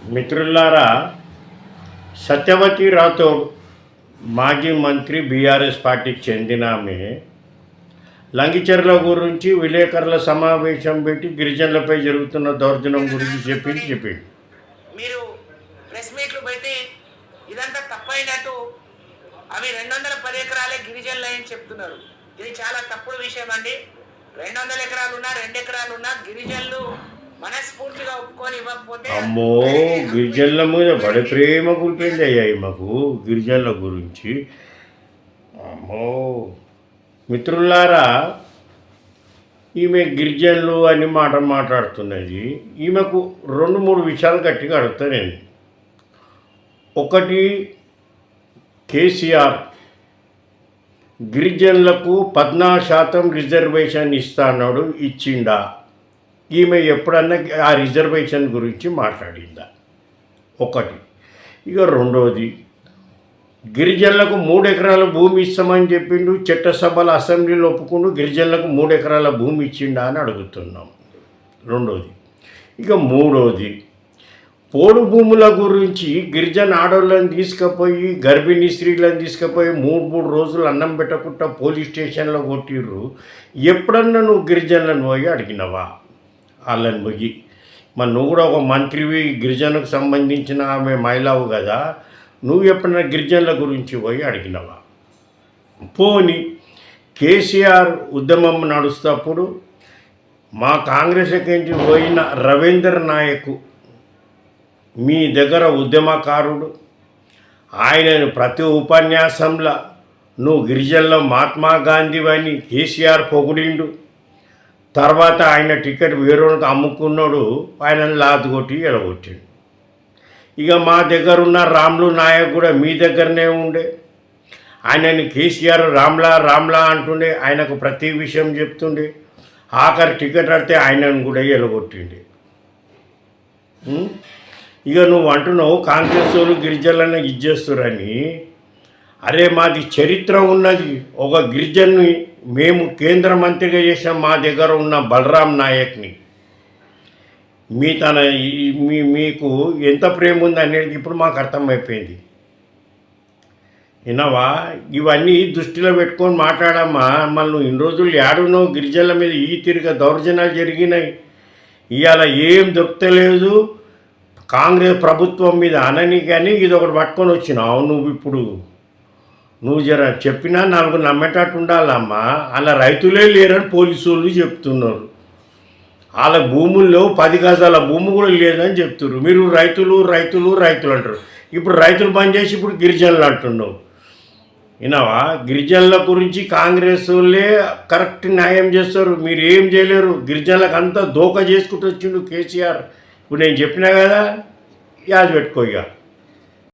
మిత్రులారా, సత్యవతి రాథోడ్ మాజీ మంత్రి బీఆర్ఎస్ పార్టీకి చెందిన ఆమె లంగిచెర్ల గురించి విలేకరుల సమావేశం పెట్టి గిరిజనులపై జరుగుతున్న దౌర్జన్యం గురించి చెప్పింది. మీరు ప్రెస్ మీట్లు పెట్టి ఇదంతా తప్పైనట్టు అవి 210 ఎకరాలే గిరిజనులు అని చెప్తున్నారు. ఇది చాలా తప్పుడు విషయం అండి. 200 ఎకరాలు ఉన్నా 2 ఎకరాలు ఉన్నా గిరిజనులు మనస్ఫూర్తిగా ఒప్పుకొని ఇవ్వకపోతే అమ్మో, గిరిజనుల మీద బడి ప్రేమ కులిపోయింది అయ్యాయి మాకు గిరిజనుల గురించి. అమ్మో మిత్రులారా, ఈమె గిరిజనులు అని మాట్లాడుతున్నది. ఈమెకు 2-3 విషయాలు గట్టిగా అడుగుతా నేను. ఒకటి, కేసీఆర్ గిరిజనులకు 14% రిజర్వేషన్ ఇస్తా అన్నాడు, ఇచ్చిండా? ఈమె ఎప్పుడన్నా ఆ రిజర్వేషన్ గురించి మాట్లాడిందా? ఒకటి. ఇక రెండోది, గిరిజనులకు 3 ఎకరాల భూమి ఇస్తామని చెప్పిండు, చట్టసభల అసెంబ్లీలో ఒప్పుకుంటూ గిరిజనులకు 3 ఎకరాల భూమి ఇచ్చిండా అని అడుగుతున్నాం. రెండోది. ఇక మూడోది, పోడు భూముల గురించి గిరిజన ఆడవాళ్ళని తీసుకుపోయి, గర్భిణీ స్త్రీలను తీసుకుపోయి 3 రోజులు అన్నం పెట్టకుండా పోలీస్ స్టేషన్లో కొట్టిర్రు. ఎప్పుడన్నా నువ్వు గిరిజనులను పోయి అడిగినవా? వాళ్ళని పోయి మరి నువ్వు కూడా ఒక మంత్రివి, గిరిజనకు సంబంధించిన ఆమె మహిళవు కదా, నువ్వు ఎప్పుడైనా గిరిజనుల గురించి పోయి అడిగినవా? పోని కేసీఆర్ ఉద్యమం నడుస్తప్పుడు మా కాంగ్రెస్ నుంచి పోయిన రవీంద్ర నాయక్ మీ దగ్గర ఉద్యమకారుడు, ఆయనను ప్రతి ఉపన్యాసంలో నువ్వు గిరిజనుల మహాత్మా గాంధీ అని కేసీఆర్ పొగిడిండు. తర్వాత ఆయన టికెట్ వేరేకి అమ్ముకున్నాడు, ఆయనను లాదుకొట్టి ఎడగొట్టాడు. ఇక మా దగ్గర ఉన్న రామ్లు నాయక్ కూడా మీ దగ్గరనే ఉండే, ఆయనని కేసీఆర్ రామ్లా అంటుండే, ఆయనకు ప్రతి విషయం చెప్తుండే. ఆఖరి టికెట్ అడితే ఆయనను కూడా ఎలగొట్టిండే. ఇక నువ్వు అంటున్నావు కాంగ్రెస్ వాళ్ళు గిరిజనులను ఇచ్చేస్తారని. అరే, మాది చరిత్ర ఉన్నది. ఒక గిరిజన్ని మేము కేంద్ర మంత్రిగా చేసాం, మా దగ్గర ఉన్న బలరాం నాయక్ని. మీకు ఎంత ప్రేమ ఉంది అనేది ఇప్పుడు మాకు అర్థమైపోయింది. విన్నావా? ఇవన్నీ దృష్టిలో పెట్టుకొని మాట్లాడమ్మా. మళ్ళీ నువ్వు ఇన్ని రోజులు ఏడున్నావు, గిరిజనుల మీద ఈ తిరిగి దౌర్జన్యాలు జరిగినాయి. ఇవాళ ఏం దొరకలేదు కాంగ్రెస్ ప్రభుత్వం మీద అనని, కానీ ఇది ఒకటి పట్టుకొని వచ్చినావు నువ్వు. ఇప్పుడు నువ్వు జర చెప్పినా 4 నమ్మేటట్టు ఉండాలమ్మా. అలా రైతులే లేరని పోలీసు వాళ్ళు చెప్తున్నారు. వాళ్ళ భూముల్లో 10 గజాల భూమి కూడా లేదని చెప్తున్నారు. మీరు రైతులు అంటారు. ఇప్పుడు రైతులు బంద్ చేసి ఇప్పుడు గిరిజనులు అంటున్నావు. విన్నావా? గిరిజనుల గురించి కాంగ్రెస్ వాళ్ళే కరెక్ట్ న్యాయం చేస్తారు, మీరు ఏం చేయలేరు. గిరిజనులకు అంతా దోకా చేసుకుంటూ వచ్చిండు కేసీఆర్. ఇప్పుడు నేను చెప్పినా కదా, యాద పెట్టుకో ఇక.